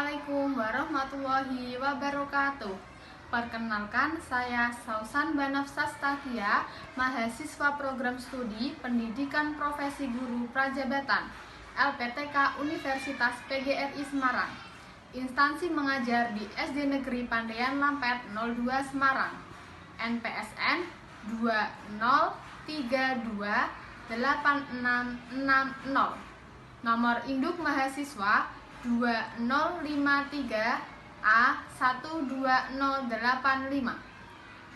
Assalamualaikum warahmatullahi wabarakatuh. Perkenalkan, saya Sausan Banafsastakia, mahasiswa program studi Pendidikan Profesi Guru Prajabatan LPTK Universitas PGRI Semarang. Instansi mengajar di SD Negeri Pandaian Lampet 02 Semarang. NPSN 20328660. Nomor induk mahasiswa 2053A12085.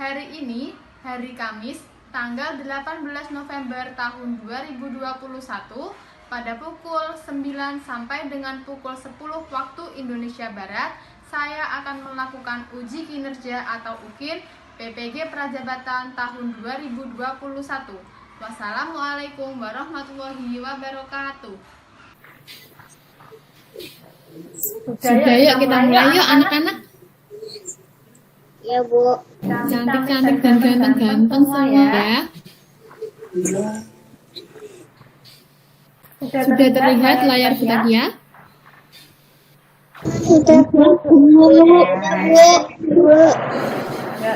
Hari ini, hari Kamis, tanggal 18 November tahun 2021, pada pukul 9 sampai dengan pukul 10 waktu Indonesia Barat, saya akan melakukan uji kinerja atau UKIN PPG Prajabatan tahun 2021. Wassalamualaikum warahmatullahi wabarakatuh. Sudah yuk kita mulai yuk anak-anak. Ya Bu. Cantik-cantik dan ganteng-ganteng semua ya. Sudah terlihat layar kita ya? Sudah Bu.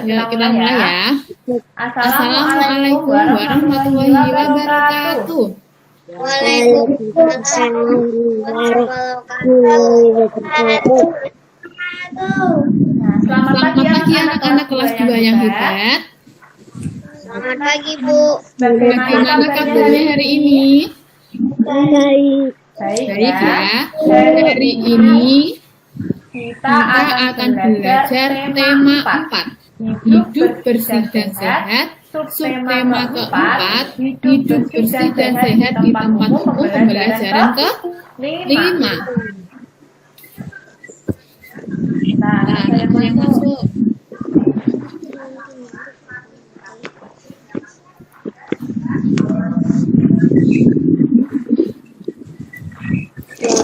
Yuk kita mulai ya. Assalamualaikum warahmatullahi wabarakatuh. Waalaikumsalam warahmatullahi wabarakatuh. Selamat pagi anak-anak kelas 2 yang hebat. Selamat pagi Bu. Bagaimana kabarnya hari ini? Baik. Baik ya. Hari ini kita akan belajar tema 4. Hidup bersih dan sehat. Subtema keempat, hidup bersih dan sehat di tempat umum pembelajaran ke-5. Nah, yang masuk.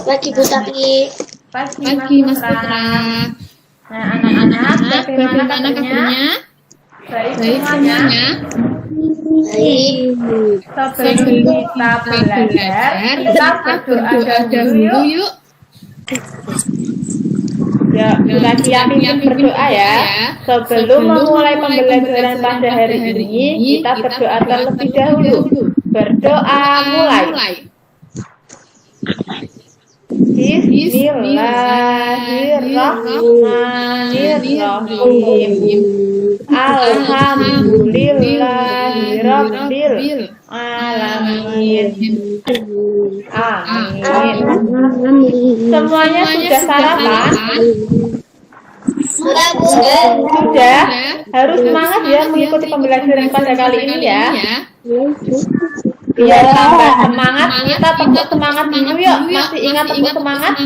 Pagi Bu Tapi. Pagi Mas Putra. Nah, anak-anak, Bagaimana kabarnya? Baik semuanya. Baik. Sebelum kita belajar, kita berdoa dahulu yuk. Ya, kita siapin berdoa ya. Sebelum memulai pembelajaran pada hari ini, kita berdoa terlebih dahulu. Berdoa mulai. Bismillahirrahmanirrahim. Alhamdulillahirabbil alamin. Amin. Semuanya sudah sarapan? Sudah Bu. Sudah. Harus semangat ya mengikuti pembelajaran pada kali ini ya. Biar tambah semangat, kita tepuk semangat dulu yuk. Masih ingat tepuk semangat?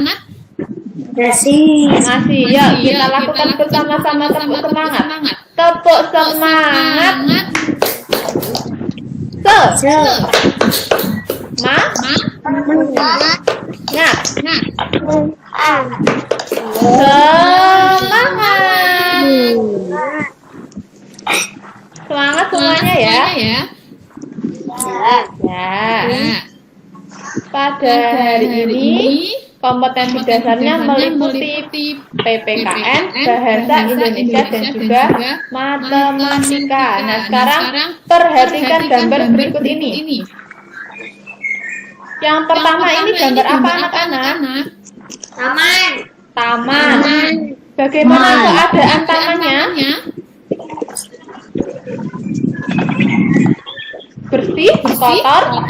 Masih. Masih, yuk kita lakukan bersama-sama tepuk semangat. Tepuk semangat. Semangat. Semangat semuanya ya. Ya. Pada hari ini kompetensi dasarnya meliputi PPKN, Bahasa Indonesia dan juga Matematika. Nah, sekarang perhatikan gambar berikut ini. Yang pertama ini gambar apa anak-anak? Taman. Bagaimana keadaan tamannya? Bersih, kotor,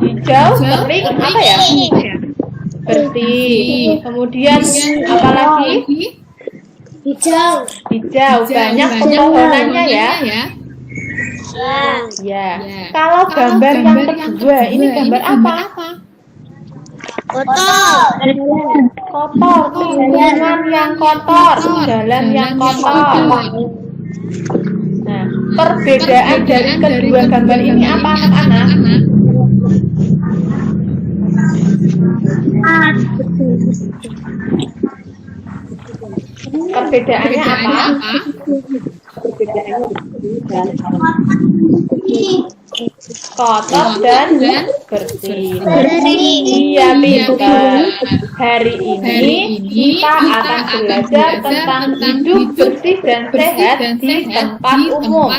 hijau, kering, apa ya? Bersih. Kemudian apa lagi? Hijau. Banyak pepohonannya ya. Ya. Kalau gambar yang kedua ini gambar apa? Kotor. Lingkungan yang kotor, jalan yang kotor. Nah, perbedaan dari kedua gambar ini apa anak-anak? Perbedaannya apa? Kotor dan bersih. Iya, pintar. Hari ini kita akan belajar tentang hidup bersih dan sehat di tempat umum.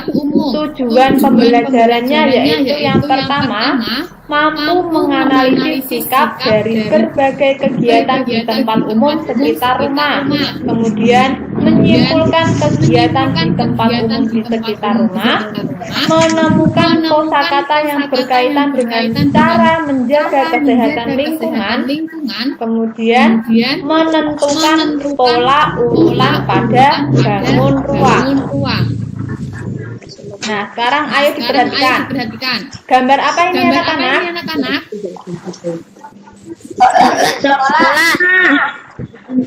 Tujuan pembelajarannya yaitu yang pertama, mampu menganalisis sikap dari berbagai kegiatan di tempat umum sekitar rumah. Kemudian, menyimpulkan kegiatan di tempat umum di sekitar rumah, menemukan kosakata yang berkaitan dengan cara menjaga kesehatan lingkungan, kemudian menentukan pola urutan pada bangun ruang. Nah, sekarang ayo diperhatikan. Gambar apa ini anak-anak?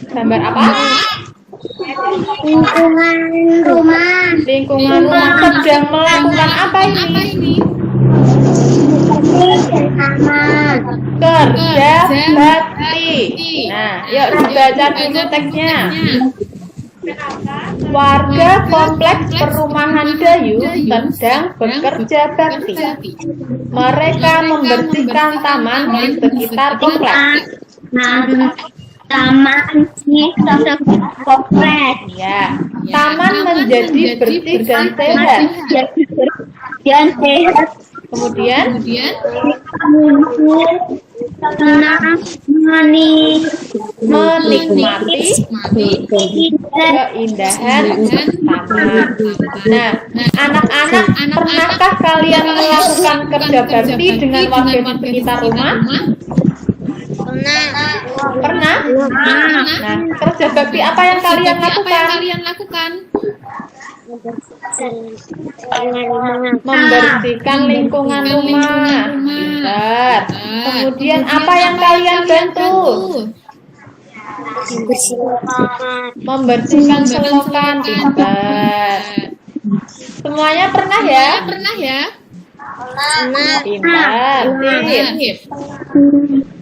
Gambar apa? Lingkungan rumah. Lingkungan rumah sedang melakukan apa ini? Kerja bakti. Nah, yuk dibaca dulu teksnya. Warga kompleks perumahan Dayu sedang bekerja bakti. Mereka membersihkan taman di sekitar kompleks. Taman di kompleks. Ya, taman menjadi bersih dan sehat. Dan sehat. Kemudian menikmati keindahan taman. Nah, anak-anak, pernahkah kalian melakukan kerja bakti dengan warga di sekitar rumah? Pernah? Nah, kerja bakti apa yang kalian lakukan? Membersihkan lingkungan rumah. Pintar. Kemudian apa yang kalian bantu? Membersihkan selokan. Pintar. Semuanya pernah ya? Pintar. Sip.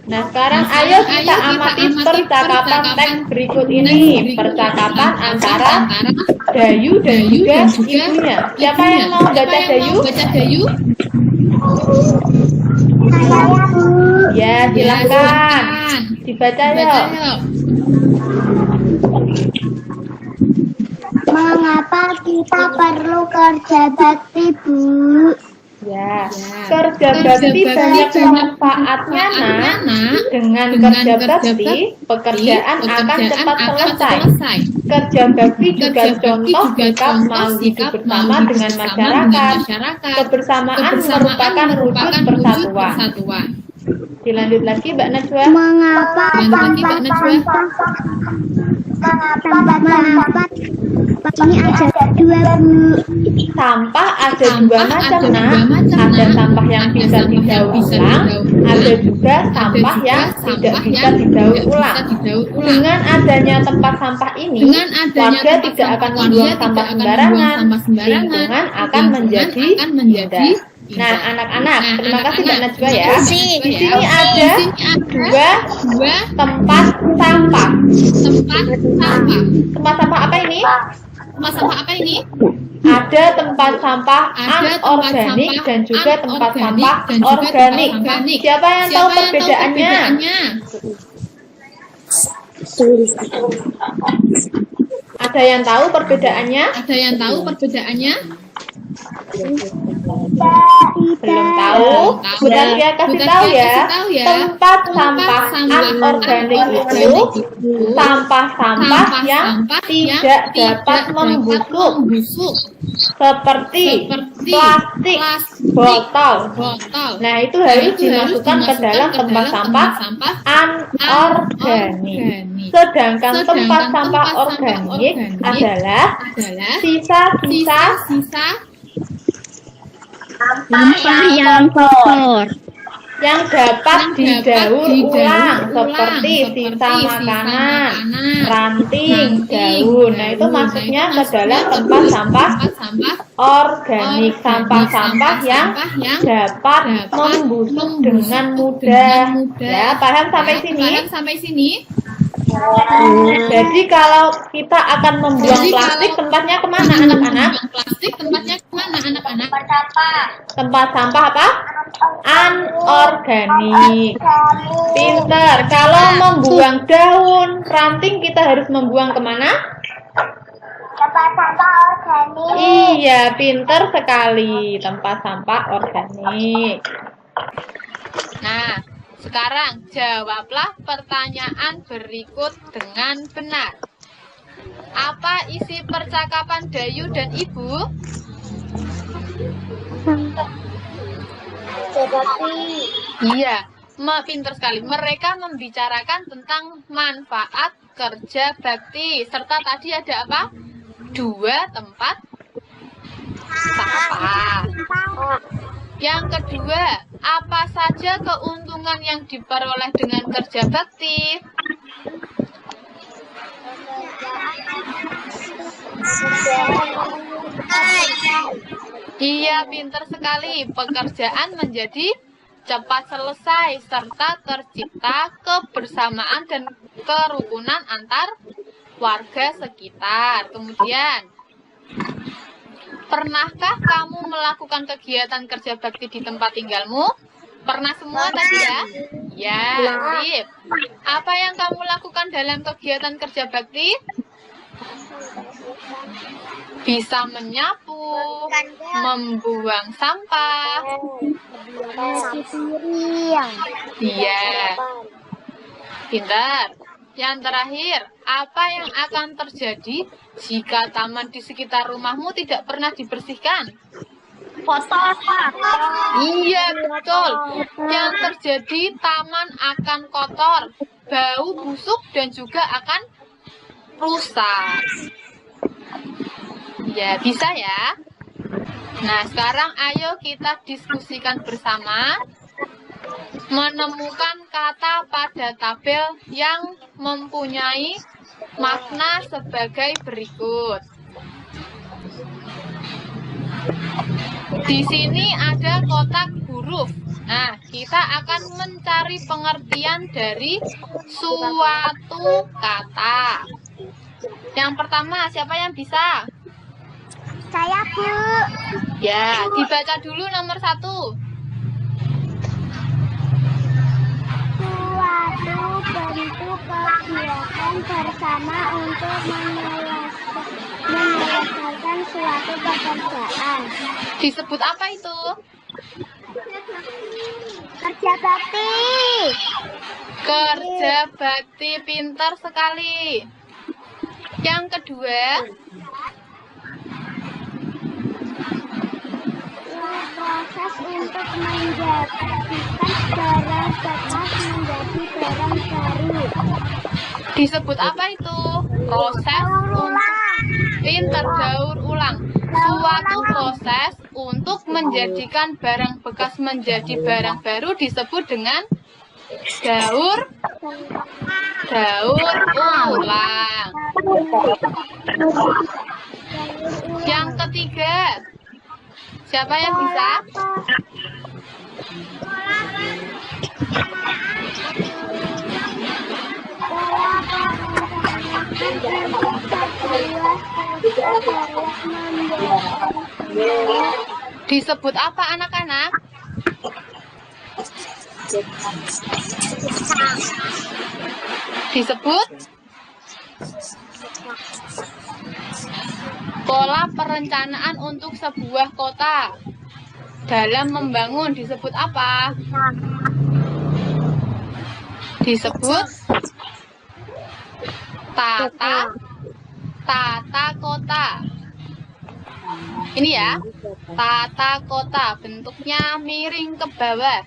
Nah, sekarang ayo kita amati percakapan teks berikut ini. Percakapan antara Dayu dan juga ibunya. Siapa yang mau baca Dayu? Ya, silakan. Dibaca yuk. Mengapa kita perlu kerja bakti, Bu? Ya, kerja bakti banyak manfaatnya, Nak. Dengan kerja bakti, pekerjaan akan cepat selesai. Kerja bakti juga contoh sikap mau hidup bersama dengan masyarakat. Kebersamaan merupakan wujud persatuan. Dilanjut lagi, Mbak Najwa. Mengapa ini ada dua, Bu? Sampah ada dua macam, Nak. Ada sampah yang bisa didaur ulang, ada juga sampah yang tidak bisa didaur ulang. Dengan adanya tempat sampah ini, warga tidak akan membuang sampah sembarangan. Lingkungan akan menjadi indah. Nah, anak-anak, terima kasih Mbak Najwa ya. Di sini ada dua tempat sampah. Tempat sampah apa ini? Ada tempat sampah anorganik dan juga tempat sampah organik. Siapa yang tahu perbedaannya? Ada yang tahu perbedaannya? Belum tahu? Bentar ya, kasih tahu ya. Tempat sampah anorganik itu sampah-sampah yang tidak dapat membusuk, seperti plastik, botol. Nah, itu harus dimasukkan ke dalam tempat sampah anorganik. Sedangkan tempat sampah organik adalah sisa-sisa Sampah yang kotor. yang dapat didaur ulang seperti sisa makanan, ranting, daun. Nah, itu masuknya ke dalam tempat sampah organik, sampah-sampah yang dapat membusuk dengan mudah. Ya, paham sampai sini? Jadi kalau kita akan membuang plastik, tempatnya kemana anak-anak? Tempat sampah apa? Anorganik. Pinter. Kalau membuang daun, ranting kita harus membuang kemana? Tempat sampah organik. Iya, pinter sekali. Tempat sampah organik. Nah, sekarang jawablah pertanyaan berikut dengan benar. Apa isi percakapan Dayu dan Ibu? Iya, pinter sekali. Mereka membicarakan tentang manfaat kerja bakti. Serta tadi ada apa? 2 tempat sampah. Yang kedua, apa saja keuntungan yang diperoleh dengan kerja bakti? Iya, pinter sekali. Pekerjaan menjadi cepat selesai serta tercipta kebersamaan dan kerukunan antar warga sekitar. Kemudian, pernahkah kamu melakukan kegiatan kerja bakti di tempat tinggalmu? Pernah semua tadi ya? Ya, sip. Apa yang kamu lakukan dalam kegiatan kerja bakti? Bisa menyapu, membuang sampah. Iya. Pintar. Yang terakhir, apa yang akan terjadi jika taman di sekitar rumahmu tidak pernah dibersihkan? Kotor. Iya, betul. Yang terjadi, taman akan kotor, bau busuk, dan juga akan rusak. Ya, bisa ya. Nah, sekarang ayo kita diskusikan bersama. Menemukan kata pada tabel yang mempunyai makna sebagai berikut. Di sini ada kotak huruf. Nah, kita akan mencari pengertian dari suatu kata. Yang pertama, siapa yang bisa? Saya, Bu. Ya, dibaca dulu nomor 1. Suatu bentuk kegiatan bersama untuk menyelesaikan suatu pekerjaan. Disebut apa itu? Kerja bakti. Kerja bakti, pintar sekali. Yang kedua, proses untuk menjadikan barang bekas menjadi barang baru. disebut apa itu? Proses untuk pintar, daur ulang. Suatu proses untuk menjadikan barang bekas menjadi barang baru disebut dengan daur ulang. Yang ketiga, siapa yang bisa? Disebut apa anak-anak? Disebut pola perencanaan untuk sebuah kota. Dalam membangun disebut apa? Disebut tata kota. Ini ya, tata kota, bentuknya miring ke bawah.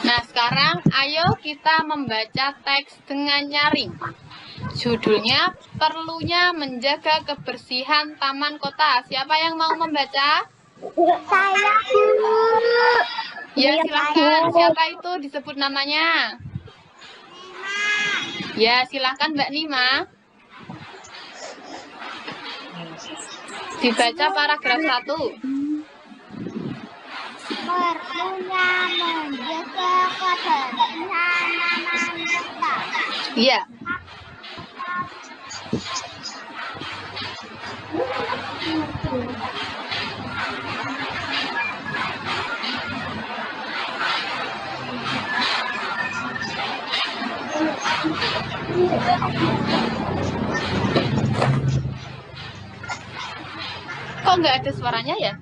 Nah, sekarang ayo kita membaca teks dengan nyaring. Judulnya, perlunya menjaga kebersihan taman kota. Siapa yang mau membaca? Saya, Bu. Ya, silakan. Siapa itu disebut namanya? Ya, silakan Mbak Nima. Dibaca paragraf 1. Perlunya menjaga kebersihan taman kota. Iya. Kok nggak ada suaranya ya?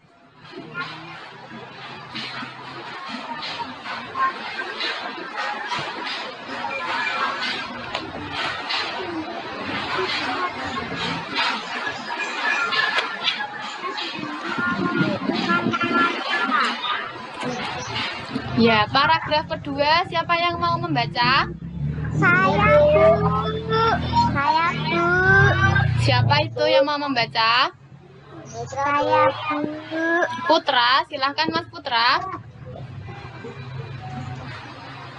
Ya, paragraf kedua, siapa yang mau membaca? Saya, Bu. Saya, Bu. Siapa itu yang mau membaca? Saya, Bu. Putra, silahkan Mas Putra.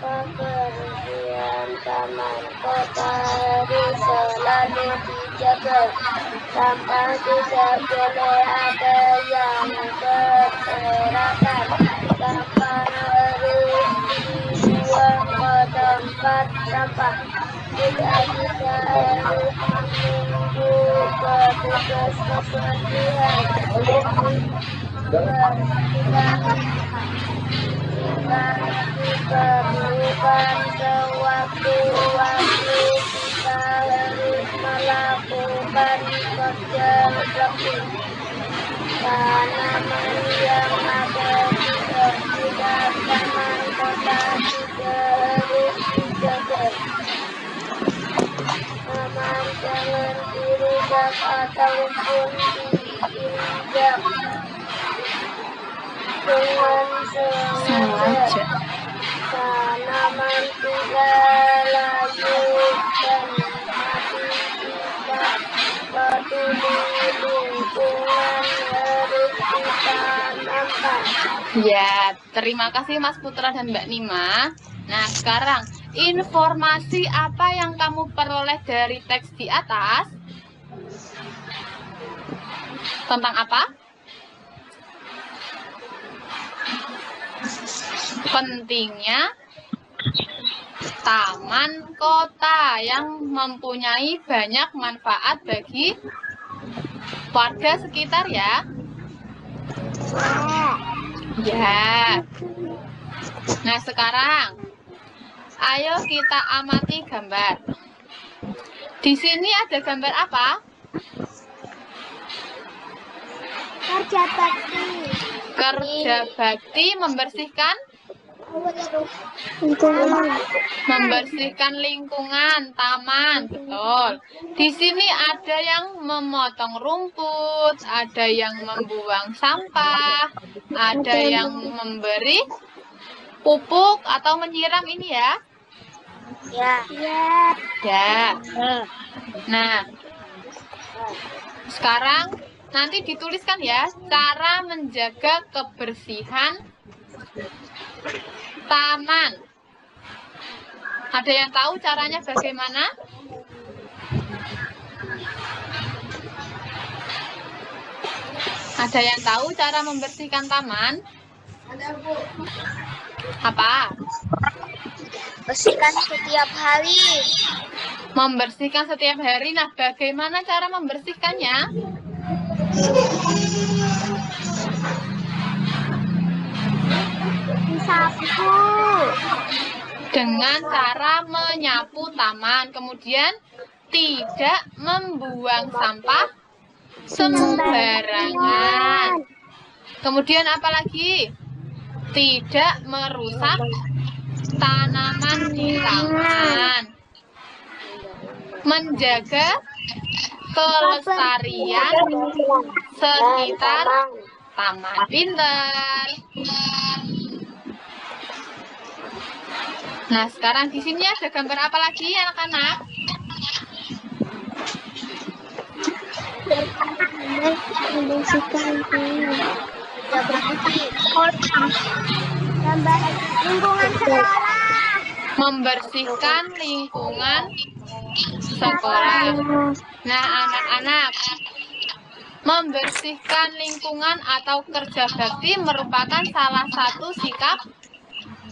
Kebersihan taman kota harus selalu dijaga. Sampah tidak boleh ada yang berserakan. Sampah harus dibuang ke tempat sampah. Tidak bisa harus menunggu petugas kebersihan. Diperlukan sewaktu-waktu kita harus melakukan kerja bakti. Tanaman yang ada di sekitar taman kota juga harus dijaga. Taman jangan dirusak ataupun diinjak dengan sengaja. Tanaman tidak layu dan mati tidak peduli lingkungan harus ditanamkan. Ya, terima kasih Mas Putra dan Mbak Nima. Nah, sekarang informasi apa yang kamu peroleh dari teks di atas? Tentang apa? Pentingnya taman kota yang mempunyai banyak manfaat bagi warga sekitar ya. Ya. Nah, sekarang ayo kita amati gambar. Di sini ada gambar apa? Kerja bakti. Kerja bakti membersihkan Lingkungan. membersihkan lingkungan, taman, betul. Di sini ada yang memotong rumput, ada yang membuang sampah, ada yang memberi pupuk atau menyiram ini ya. Ya. Ya. Nah, sekarang nanti dituliskan ya cara menjaga kebersihan taman. Ada yang tahu caranya bagaimana? Ada yang tahu cara membersihkan taman? Ada, Bu. Apa? Bersihkan setiap hari. Membersihkan setiap hari. Nah, bagaimana cara membersihkannya? Disapu. Dengan cara menyapu taman, kemudian tidak membuang sampah sembarangan. Kemudian apa lagi? Tidak merusak tanaman di taman. Menjaga kelestarian sekitar taman. Pintar. Nah, sekarang di sini ada gambar apa lagi anak-anak? Membersihkan lingkungan sekolah. Membersihkan lingkungan sekolah. Nah, anak-anak, membersihkan lingkungan atau kerja bakti merupakan salah satu sikap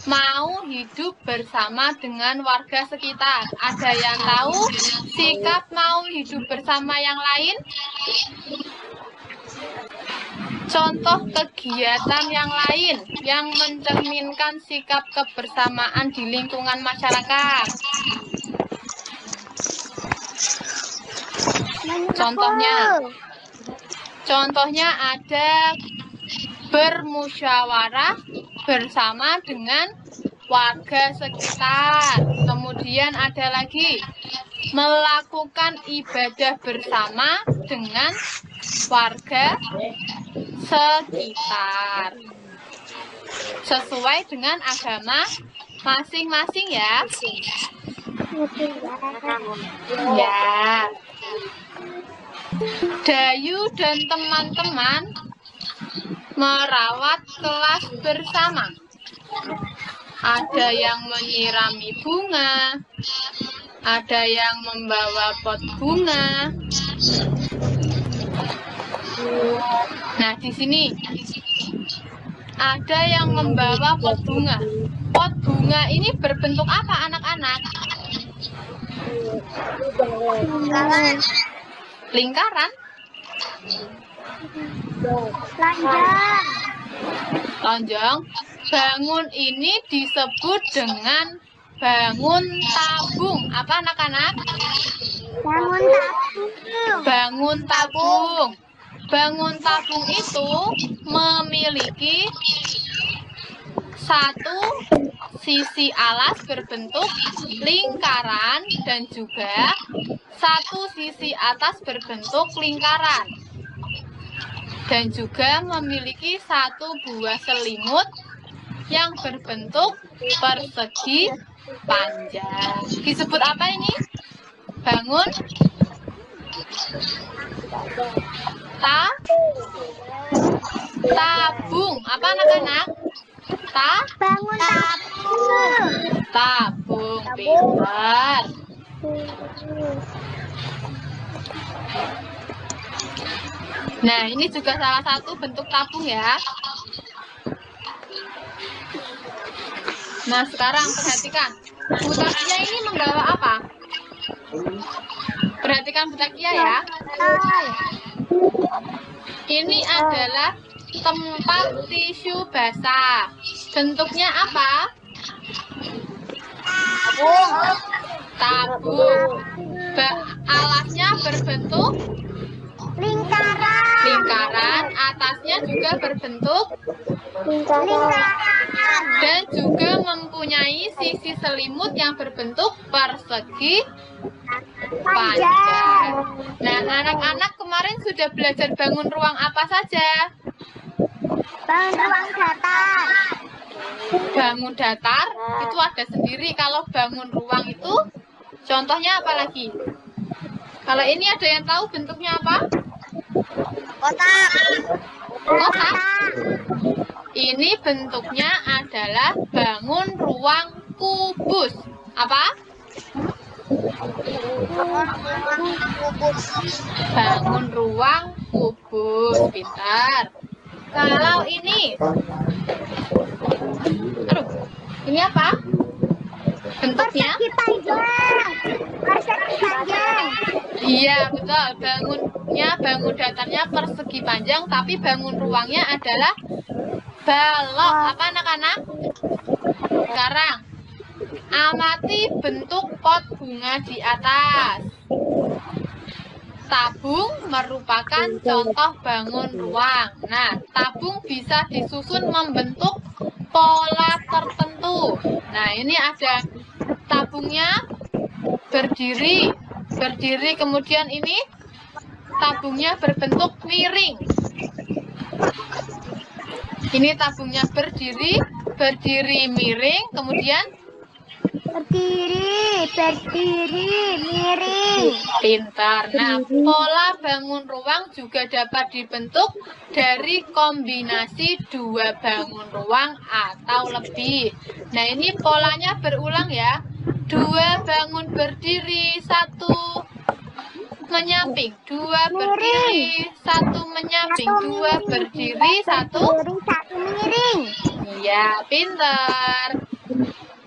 mau hidup bersama dengan warga sekitar. Ada yang tahu sikap mau hidup bersama yang lain? Contoh kegiatan yang lain yang mencerminkan sikap kebersamaan di lingkungan masyarakat. Contohnya ada bermusyawarah bersama dengan warga sekitar. Kemudian ada lagi melakukan ibadah bersama dengan warga sekitar. Sesuai dengan agama masing-masing ya. Ya. Dayu dan teman-teman merawat kelas bersama. Ada yang menyirami bunga, ada yang membawa pot bunga. Nah, di sini ada yang membawa pot bunga. Pot bunga ini berbentuk apa, anak-anak? Lingkaran? Lonjong. Bangun ini disebut dengan bangun tabung. Apa, anak-anak? Bangun tabung. Bangun tabung itu memiliki satu sisi alas berbentuk lingkaran dan juga satu sisi atas berbentuk lingkaran. Dan juga memiliki satu buah selimut yang berbentuk persegi panjang. Disebut apa ini? Bangun tabung. Apa, anak-anak? Bangun tabung. Tabung, pintar. Nah, ini juga salah satu bentuk tabung ya. Nah, sekarang perhatikan. Butakia ini membawa apa? Perhatikan Butakia ya. Ini adalah tempat tisu basah. Bentuknya apa? Tabung. Alasnya berbentuk lingkaran, atasnya juga berbentuk Lingkaran. dan juga mempunyai sisi selimut yang berbentuk persegi panjang. Nah, anak-anak kemarin sudah belajar bangun ruang apa saja? Bangun ruang datar. Bangun datar itu ada sendiri. Kalau bangun ruang itu contohnya apa lagi? Kalau ini ada yang tahu bentuknya apa? Kotak. Kotak. Ini bentuknya adalah bangun ruang kubus. Apa? Bangun ruang kubus. Pintar. Kalau ini, aduh, ini apa? Bentuknya? Persegi panjang. Persegi panjang. Iya, betul. Bangun datarnya persegi panjang, tapi bangun ruangnya adalah balok. Apa, anak-anak? Sekarang, amati bentuk pot bunga di atas. Tabung merupakan contoh bangun ruang. Nah, tabung bisa disusun membentuk pola tertentu. Nah, ini ada tabungnya berdiri, kemudian ini tabungnya berbentuk miring. Ini tabungnya berdiri, miring, kemudian berdiri, miring. pintar. Nah, pola bangun ruang juga dapat dibentuk dari kombinasi dua bangun ruang atau lebih. Nah, ini polanya berulang ya. Dua bangun berdiri, satu menyamping, dua berdiri, satu menyamping, dua berdiri, satu miring. iya, pintar.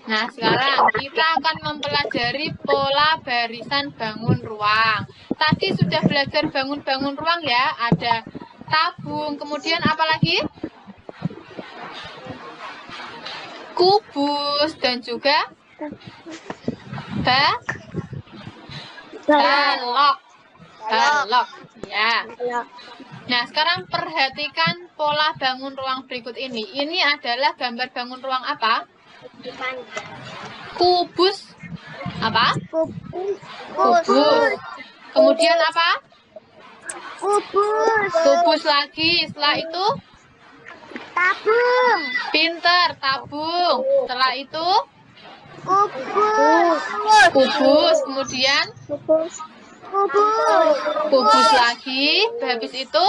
Nah, sekarang kita akan mempelajari pola barisan bangun ruang. Tadi sudah belajar bangun-bangun ruang ya, ada tabung, kemudian apa lagi? Kubus dan juga balok. Balok. Ya. Nah, sekarang perhatikan pola bangun ruang berikut ini. Ini adalah gambar bangun ruang apa? Kubus. Apa? Kubus. Kemudian apa? Kubus lagi. Setelah itu? Tabung. Pinter, tabung. Setelah itu? Kubus. Kemudian? Kubus. Kubus lagi. Habis itu?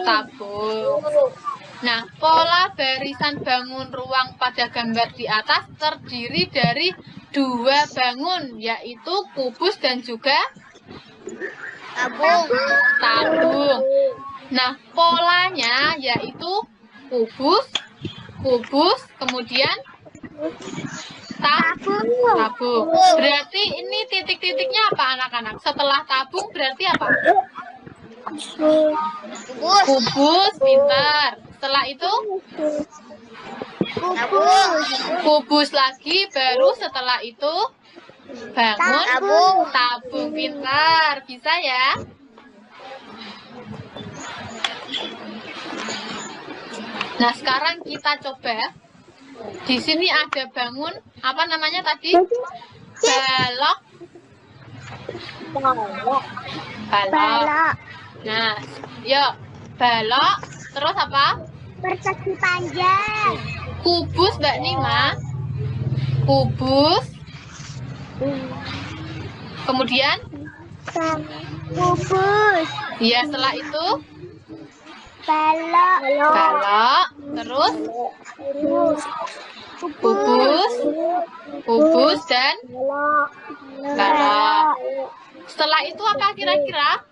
Tabung. Nah, pola barisan bangun ruang pada gambar di atas terdiri dari 2 bangun, yaitu kubus dan juga tabung. Nah, polanya yaitu kubus, kemudian tabung. Berarti ini titik-titiknya apa anak-anak? Setelah tabung berarti apa? Kubus, pintar. Setelah itu kubus lagi, baru setelah itu bangun tabung, pintar. Bisa ya? Nah, sekarang kita coba. Di sini ada bangun, apa namanya tadi? Balok. Nah, yuk, balok. Terus apa? Persegi panjang. Kubus, Mbak Nima. Kubus. Kemudian? Kubus. Ya, setelah itu? Balok. Terus? Kubus dan balok. Setelah itu apa kira-kira?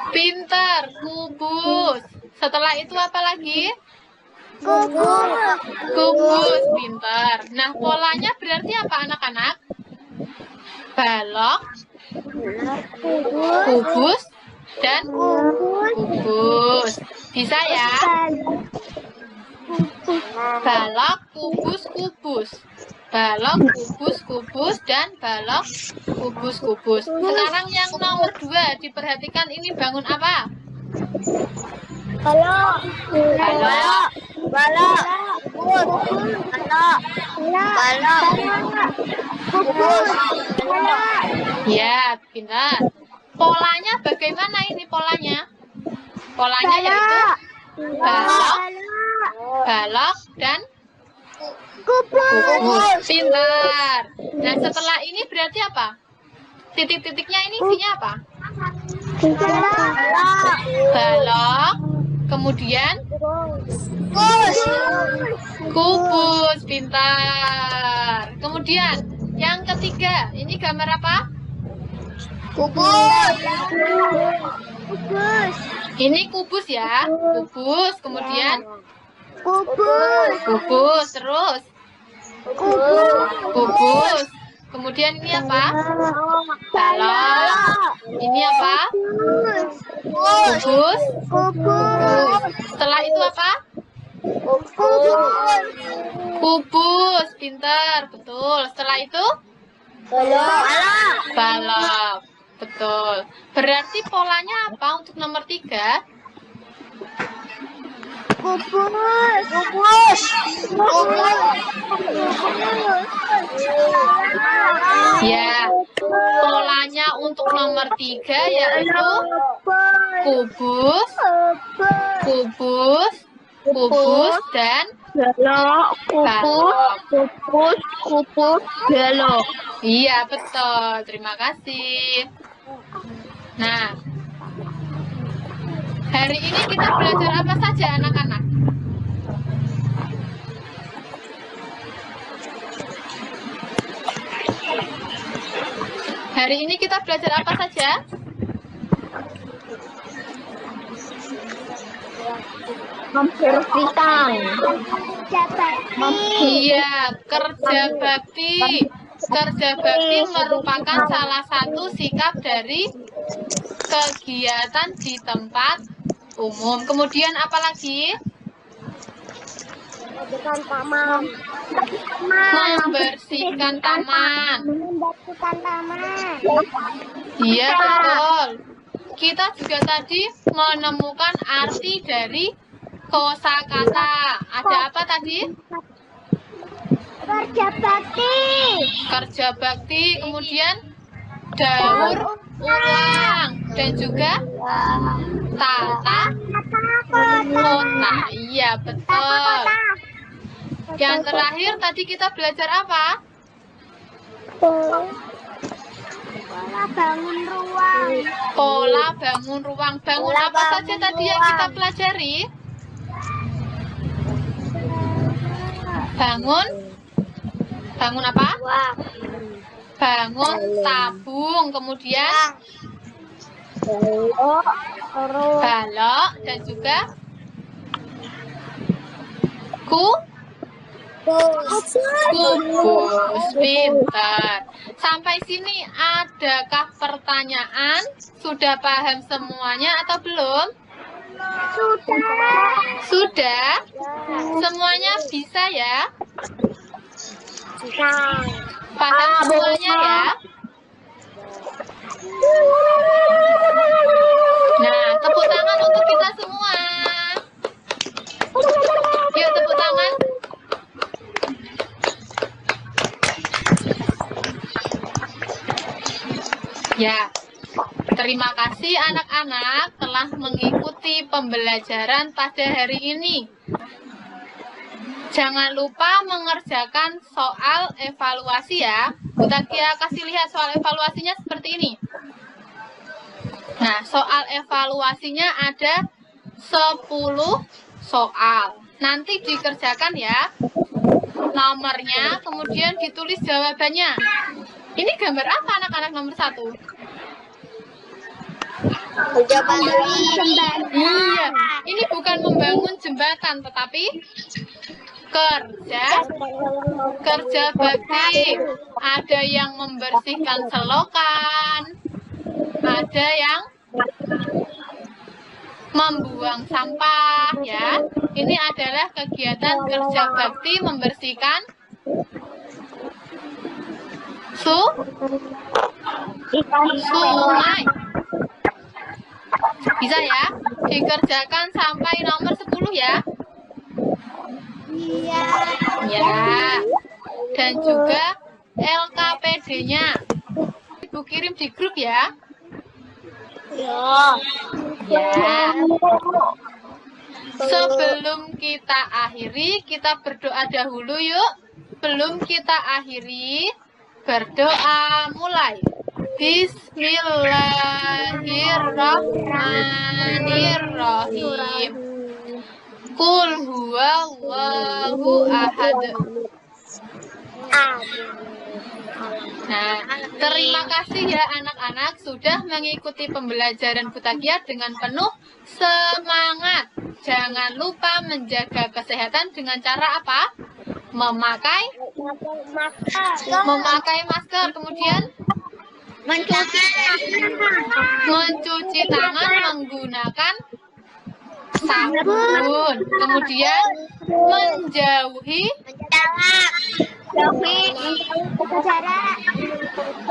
Pinter, kubus. Setelah itu apa lagi? Kubus, pinter. Nah, polanya berarti apa anak-anak? Balok, kubus, dan kubus. Bisa ya? Balok, kubus. Balok, kubus, dan balok, kubus. Sekarang yang nomor 2, diperhatikan ini bangun apa? Balok. Kubus. Ya, pintar. Polanya bagaimana ini polanya? Polanya yaitu balok, dan kubus. Pintar. Nah, setelah ini berarti apa? Titik-titiknya ini isinya apa? Balok, kemudian kubus. Pintar. Kemudian yang ketiga, ini gambar apa? Kubus. Ini kubus ya, kubus. Kemudian Kubus. terus kubus. Kemudian ini apa? Balok. Ini apa? Kubus. Setelah itu apa? Kubus. Pintar, betul. Setelah itu balok. Betul. Berarti polanya apa untuk nomor 3? Kubus. Ya, polanya untuk nomor 3 yaitu kubus, dan balok. Balok. Iya, betul. Terima kasih. Nah, hari ini kita belajar apa saja anak-anak? Hari ini kita belajar apa saja? Membersihkan. Kerja bakti. Iya, kerja bakti. Kerja bakti merupakan salah satu sikap dari kegiatan di tempat umum. Kemudian apa lagi? Membersihkan taman. Membersihkan taman. Membersihkan taman. Iya, betul. Kita juga tadi menemukan arti dari kosakata. Ada apa tadi? Kerja bakti. Kerja bakti, kemudian daur ulang, dan juga tata kota. Iya, betul. Yang terakhir tadi kita belajar apa? Pola bangun ruang. Pola bangun ruang. Bangun apa saja tadi yang kita pelajari? Bangun apa? Bangun tabung, kemudian balok, dan juga kubus. Pintar. Sampai sini adakah pertanyaan? Sudah paham semuanya atau belum? Sudah? Semuanya bisa ya? Paham semuanya ya? Nah, tepuk tangan untuk kita semua. Yuk, tepuk tangan. Ya, terima kasih anak-anak telah mengikuti pembelajaran pada hari ini. Jangan lupa mengerjakan soal evaluasi ya. Bu Takia kasih lihat soal evaluasinya seperti ini. Nah, soal evaluasinya ada 10 soal. Nanti dikerjakan ya nomornya, kemudian ditulis jawabannya. Ini gambar apa anak-anak nomor 1? Iya, ini bukan membangun jembatan, tetapi kerja bakti. Ada yang membersihkan selokan, ada yang membuang sampah ya. Ini adalah kegiatan kerja bakti membersihkan sungai. Bisa ya? Dikerjakan sampai nomor 10 ya. Iya. Ya. Dan juga LKPD-nya. Ibu kirim di grup ya. Ya. Ya. Sebelum kita akhiri, kita berdoa dahulu yuk. Sebelum kita akhiri, berdoa mulai. Bismillahirrahmanirrahim. Qul huwallahu ahad. Nah, terima kasih ya anak-anak sudah mengikuti pembelajaran Bu Takia dengan penuh semangat. Jangan lupa menjaga kesehatan dengan cara apa? Memakai masker, kemudian mencuci tangan menggunakan sabun, kemudian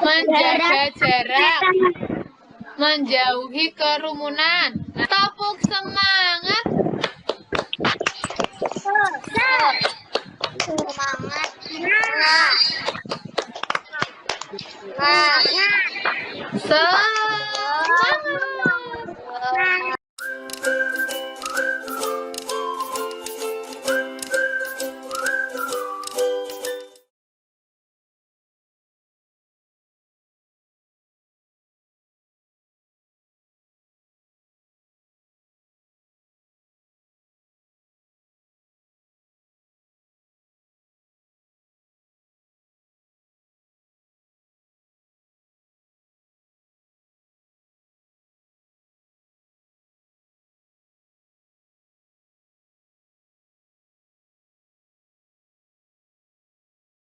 menjaga jarak, menjauhi kerumunan. Nah,